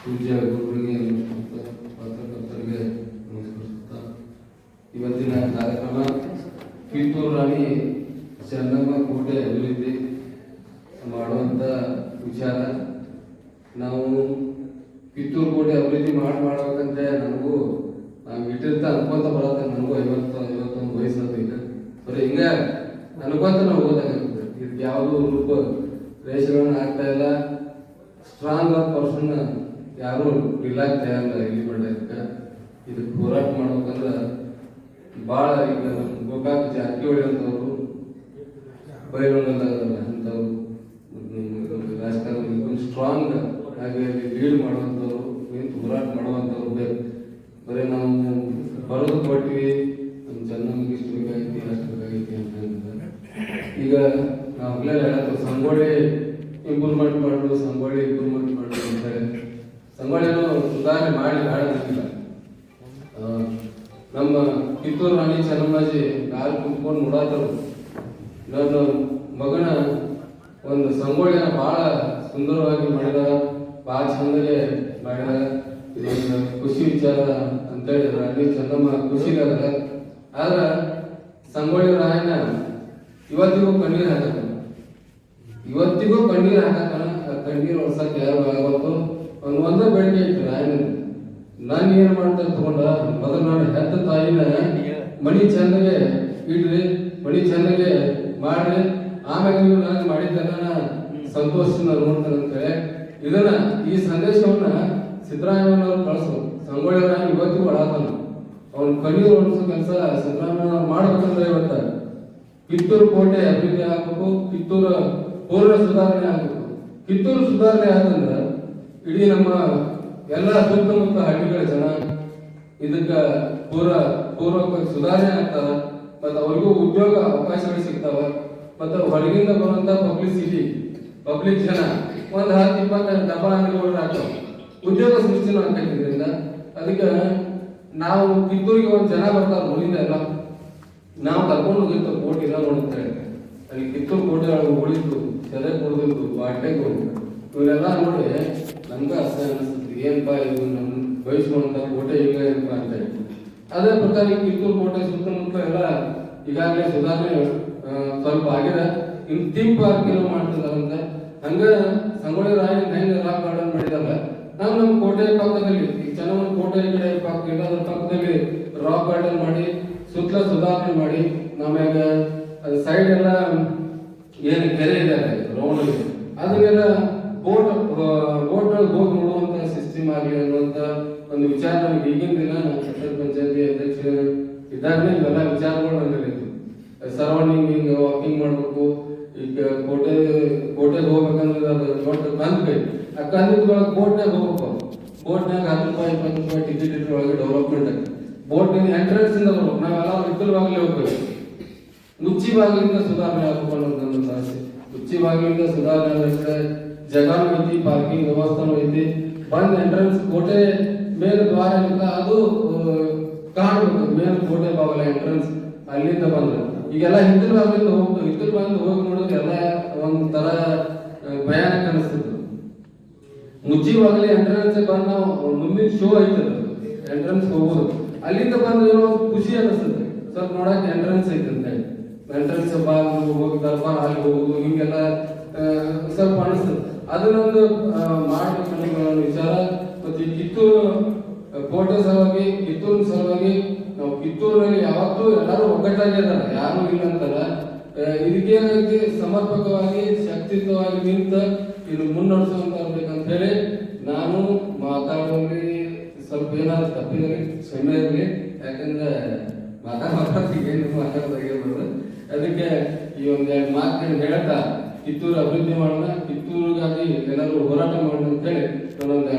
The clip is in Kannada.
ಪೂಜ್ಯ ಗುರುಗಳಿಗೆ ಪತ್ರಕರ್ತರಿಗೆ ನಮಸ್ಕರಿಸುತ್ತಾ ಇವತ್ತಿನ ಕಾರ್ಯಕ್ರಮ ಕಿತ್ತೂರು ರಾಣಿ ಚೆನ್ನಮ್ಮ ಕೋಟೆ ಅಭಿವೃದ್ಧಿ ಮಾಡುವಂಥ ವಿಚಾರ. ನಾವು ಕಿತ್ತೂರು ಕೋಟೆ ಅಭಿವೃದ್ಧಿ ಮಾಡ್ಬೇಕಂತ ನನಗೂ ಇಟ್ಟಿರ್ತ ಅನ್ಕೊಂತ ಬರತ್ತೆ. ನನಗೂ 51 ವಯಸ್ಸು ಈಗ ಬರೀ ಹಿಂಗ ಅನ್ಕೊಂತ ನಾವು ಓದಾಗುತ್ತೆ. ಇದಕ್ಕೆ ಯಾವುದೂ ರೂಪ ರೇಷೆಗಳನ್ನ ಆಗ್ತಾ ಇಲ್ಲ. ಸ್ಟ್ರಾಂಗ್ ಆದ ಪರ್ಸನ್ ಯಾರು ಇರ್ಲಾಕ ತಯಾರಿಲ್ಲ. ಇಲ್ಲಿ ಮಾಡಕ್ಕೆ ಇದಕ್ಕೆ ಹೋರಾಟ ಮಾಡ್ಬೇಕಂದ್ರೆ ಭಾಳ ಈಗ ಗೋಕಾಕ್ ಜಾರಕಿಹೊಳಿ ಅಂತವ್ರು ಬೈಲೊಂಗಲ್ಲ ಅಂಥವ್ರು ರಾಜಕಾರಣ ಸ್ಟ್ರಾಂಗ್ ಹಾಗೆ ಲೀಡ್ ಮಾಡುವಂಥವ್ರು ನಿಂತು ಹೋರಾಟ ಮಾಡುವಂಥವ್ರು ಬೇಕು. ಬರೀ ನಾವು ಬರೋದು ಕೊಟ್ವಿ ನಮ್ಮ ಚೆನ್ನಮ್ಮಗೆ ಇಷ್ಟು ಬೇಕಾಗೈತಿ ಅಷ್ಟು ಬೇಕಾಗೈತಿ ಅಂತ ಹೇಳಿದ್ರೆ ಈಗ ನಾವು ಹೇಳತ್ತು ಸಂಗೊಳ್ಳಿ ಇಂಪ್ರೂವ್ಮೆಂಟ್ ಮಾಡು, ಸಂಗೊಳ್ಳಿ ಇಂಪ್ರೂವ್ಮೆಂಟ್ ಮಾಡು ಅಂತಾರೆ. ಸಂಗೊಳ್ಳಿಯನ್ನು ಸುಧಾರಣೆ ಮಾಡಿ ಹಾಳಾಗಿಲ್ಲ. ನಮ್ಮ ಕಿತ್ತೂರು ರಾಣಿ ಚೆನ್ನಮ್ಮಾಜಿ ಕಾಲು ಕುತ್ಕೊಂಡು ನೋಡಾತರು. ನನ್ನ ಮಗನ ಒಂದು ಸಂಗೊಳ್ಳಿನ ಬಹಳ ಸುಂದರವಾಗಿ ಮಾಡಿದ, ಭಾಳ ಚಂದಗೆ ಮಾಡಿದ. ಇದೊಂದು ಖುಷಿ ವಿಚಾರ ಅಂತೇಳಿ ರಾಣಿ ಚೆನ್ನಮ್ಮ ಖುಷಿಗಾರ. ಆದ್ರೆ ಸಂಗೊಳ್ಳಿ ರಾಯನ ಇವತ್ತಿಗೂ ಕಣ್ಣೀರು ಹಾಕತ್ತಾನ. ಕಣ್ಣೀರು ಒರ್ಸಕ್ಕೆ ಯಾರು ಆಗತ್ತು. ಒಂದೇ ಬೇಡಿಕೆ ಇತ್ತು ರಾಯನ. ನಾನು ಏನ್ ಮಾಡ್ತಾರೆ ತಗೊಂಡ ಮೊದಲು ನಾನು ಹೆತ್ತ ತಾಯಿನ ಮಣಿ ಚಂದಗೆ ಇಡ್ರಿ, ಮಣಿ ಚಂದಗೆ ಮಾಡ್ರಿ, ಆಮೇಲೆ ನೀವು ನನಗೆ ಮಾಡಿದ್ದನ್ನ ಸಂತೋಷದಿಂದ ನೋಡ್ತಾರೆ ಅಂತೇಳಿ ಇದನ್ನ ಈ ಸಂದೇಶವನ್ನ ಸಿದ್ದರಾಮಯ್ಯನವ್ರು ಕಳಿಸ್ರು. ಸಂಗೊಳ್ಳಿ ರಾಯ ಇವತ್ತಿಗೂ ಒಳಾತಾನ. ಅವ್ನ ಕಣ್ಣೀರು ಒಣಸೋ ಕೆಲಸ ಸಿದ್ದರಾಮಯ್ಯನವ್ರು ಮಾಡ್ಬೇಕಂದ್ರೆ ಇವತ್ತ ಕಿತ್ತೂರು ಕೋಟೆ ಅಭಿವೃದ್ಧಿ ಆಗ್ಬೇಕು, ಕಿತ್ತೂರು ಪೂರ್ಣ ಸುಧಾರಣೆ ಆಗ್ಬೇಕು. ಕಿತ್ತೂರು ಸುಧಾರಣೆ ಆದಂದ್ರ ಇಡೀ ನಮ್ಮ ಎಲ್ಲ ಸುತ್ತಮುತ್ತ ಹಳ್ಳಿಗಳ ಜನ ಇದಕ್ಕ ಪೂರ್ವಕ ಸುಧಾರಣೆ ಆಗ್ತಾವ. ಮತ್ತು ಅವ್ರಿಗೂ ಉದ್ಯೋಗ ಅವಕಾಶಗಳು ಸಿಗ್ತಾವ. ಮತ್ತು ಹೊರಗಿಂದ ಬರುವಂತ ಪಬ್ಲಿಕ್ ಜನ ಒಂದು 10-20 ಡಬ್ಬಾ ಅಂಗಡಿಗಳು ಆಗ್ತಾವ, ಉದ್ಯೋಗ ಸೃಷ್ಟಿನೂ ಆಗ್ತೈತಿ ಇದರಿಂದ. ಅದಕ್ಕೆ ನಾವು ಕಿತ್ತೂರಿಗೆ ಒಂದು ಜನ ಬರ್ತಾರ ಊರಿಂದ ಎಲ್ಲ, ನಾವು ಕರ್ಕೊಂಡು ಹೋಗಿರ್ತೇವೆ ಕೋಟೆ ಇಲ್ಲ ನೋಡುತ್ತೆ. ಅಲ್ಲಿ ಕಿತ್ತೂರು ಕೋಟೆ ಉಳಿತು, ಸೆರೆ ಕೊಡ್ದಿದ್ದು, ಬಾಟೆಗಳು ಇವನ್ನೆಲ್ಲ ನೋಡಿ ನಮ್ಗೆ ಅಸಹ್ಯ ಅನಿಸ್ತದೆ. ಏನಪ್ಪಾ ಇದು ನಮ್ಮ ಬಯಸ್ಕೊಂತ ಕೋಟೆ ಈಗ ಏನಪ್ಪಾ ಅಂತ ಹೇಳಿ. ಅದೇ ಪ್ರಕಾರ ಈ ಕಿತ್ತೂರು ಕೋಟೆ ಸುತ್ತಮುತ್ತ ಎಲ್ಲ ಈಗಾಗಲೇ ಸುಧಾರಣೆ ಸ್ವಲ್ಪ ಆಗಿದೆ. ಇನ್ನು ಥೀಮ್ ಪಾರ್ಕ್ ಏನೋ ಮಾಡ್ತಿದಾರಂತ. ಹಂಗ ಸಂಗೊಳ್ಳಿ ರಾಯನ ಹೆಂಗ ರಾಕ್ ಗಾರ್ಡನ್ ಮಾಡಿದಾರ, ನಾವು ನಮ್ಮ ಕೋಟೆ ಪಕ್ಕದಲ್ಲಿ ಈ ಚೆನ್ನಮ್ಮನ ಕೋಟೆ ಈ ಕಡೆ ಎಲ್ಲದ್ರ ಪಕ್ಕದಲ್ಲಿ ರಾಕ್ ಗಾರ್ಡನ್ ಮಾಡಿ ಸುತ್ತಲ ಸುಧಾರಣೆ ಮಾಡಿ ನಮ್ಯಾಗ ಅದು ಸೈಡ್ ಎಲ್ಲ ಏನು ಕೆರೆ ಇದೆ ರೌಂಡ್ ಅದನ್ನೆಲ್ಲ ಬೋಟ್ ಹೋಗಿ ನೋಡುವಂತ ಸಿಸ್ಟಮ್ ಆಗಲಿ ಅನ್ನುವಂತ ಒಂದು ವಿಚಾರ ನಮ್ಗೆ ಈಗಿನ ದಿನ ಪಟ್ಟಣ ಪಂಚಾಯತಿ ಅಧ್ಯಕ್ಷ ಇದ್ದಾಗಲೇ ಇವೆಲ್ಲ ವಿಚಾರಗಳು ನನ್ನಲ್ಲಿತ್ತು. ಸರೌಂಡಿಂಗ್ ಹಿಂಗ ವಾಕಿಂಗ್ ಮಾಡ್ಬೇಕು. ಈಗ ಕೋಟೆಗೆ ಹೋಗ್ಬೇಕಂದ್ರೆ ಅದು ದೊಡ್ಡ ಕಂದ್ ಕೈ, ಆ ಕಂದೊಳಗೆ ಬೋಟ್ನಾಗ ಹೋಗ್ಬೇಕು. ಬೋಟ್ನಾಗ 10 ರೂಪಾಯಿ 20 ರೂಪಾಯಿ ಟಿಕೆಟ್ ಇಟ್ಟರೆ ಒಳಗೆ ಡೆವಲಪ್ಮೆಂಟ್ ಆಗಿ ಬೋಟ್ ಎಂಟ್ರೆನ್ಸ್ ಇಂದ ಬರ್ಬೇಕು. ನಾವೆಲ್ಲ ಹಿತ್ತಲ ಬಾಗಿಲು ಹೋಗ್ಬೇಕು. ಮುಚ್ಚಿ ಬಾಗಿಲಿಂದ ಸುಧಾರಣೆ ಆಗ್ಬೇಕು ಅನ್ನೋದು ನನ್ನ ಆಸೆ. ಮುಚ್ಚಿ ಬಾಗಿಲಿಂದ ಸುಧಾರಣೆ ಅಂದ್ರೆ ಜಗಾನು ಐತಿ, ಪಾರ್ಕಿಂಗ್ ವ್ಯವಸ್ಥಾನು ಐತಿ. ಬಂದ್ ಎಂಟ್ರೆನ್ಸ್ ಕೋಟೆ ಮೇಲ್ ದ್ವಾರ ಇರುತ್ತ ಅದು ಕಾಣ್ಬೇಕು. ಮೇಲ್ ಕೋಟೆ ಬಾಗಿಲ ಎಂಟ್ರೆನ್ಸ್ ಅಲ್ಲಿಂದ ಬಂದ್ರೆ ಈಗೆಲ್ಲ ಹಿತ್ತಲ ಬಾಗಿಲಿಂದ ಹೋಗ್ತು. ಹಿತ್ತಲ ಬಾಗಿಲಿಂದ ಹೋಗಿ ನೋಡೋದು ಎಲ್ಲ ಒಂದ್ ತರ ಭಯಾನಕ ಅನಿಸ್ತಿತ್ತು. ಮುಚ್ಚಿ ಬಾಗಿಲಿ ಎಂಟ್ರೆನ್ಸ್ ಬಂದ್ ನಾವು ಮುಂದಿನ ಶೋ ಐತದ ಎಂಟ್ರೆನ್ಸ್ ಹೋಗೋದು. ಅಲ್ಲಿಂದ ಬಂದು ಖುಷಿ ಅನಿಸ್ತದೆ. ಸ್ವಲ್ಪ ನೋಡಕ್ ಎಂಟ್ರೆನ್ಸ್ ಐತೆ ಅಂತ ಹೇಳಿ ಎಂಟ್ರೆನ್ಸ್ ಬಾಗಿಲು ಹೋಗಿ ದರ್ಬಾರ್ ಅಲ್ಲಿ ಹೋಗುದು ಹಿಂಗೆಲ್ಲ ಸ್ವಲ್ಪ ಅನಿಸ್ತದೆ. ಅದನ್ನೊಂದು ಮಾಡ್ಬೇಕನ್ನೋ ವಿಚಾರ. ಮತ್ತೆ ಈ ಕಿತ್ತೂರು ಕೋಟೆ ಸಲುವಾಗಿ, ಕಿತ್ತೂರಿನ ಸಲುವಾಗಿ ನಾವು ಕಿತ್ತೂರಿನಲ್ಲಿ ಯಾವತ್ತೂ ಎಲ್ಲರೂ ಒಗ್ಗಟ್ಟಾಗಿ ಇದಾರೆ, ಯಾರು ಇಲ್ಲ ಅಂತಲ್ಲ. ಇದಕ್ಕೇನಾಗಿ ಸಮರ್ಪಕವಾಗಿ ಶಕ್ತಿಯುತವಾಗಿ ನಿಂತ ಇದು ಮುನ್ನಡೆಸುವಂತ ಇರ್ಬೇಕಂತ ಹೇಳಿ ನಾನು ಮಾತಾಡುವಲ್ಲಿ ಸ್ವಲ್ಪ ಏನಾದ್ರು ತಪ್ಪಿದಲ್ಲಿ ಕ್ಷಮೆ ಇರಲಿ. ಯಾಕಂದ್ರೆ ಏನು ಮಾತಾಡೋದಾಗಿರ್ಬೋದು. ಅದಕ್ಕೆ ಈ ಒಂದೆರಡು ಮಾತುಗಳನ್ನು ಹೇಳ್ತಾ ಕಿತ್ತೂರು ಅಭಿವೃದ್ಧಿ ಮಾಡೋಣ, ಕಿತ್ತೂರಿಗಾಗಿ ಎಲ್ಲರೂ ಹೋರಾಟ ಮಾಡೋಣ ಅಂತ ಹೇಳಿ ನಾನೊಂದು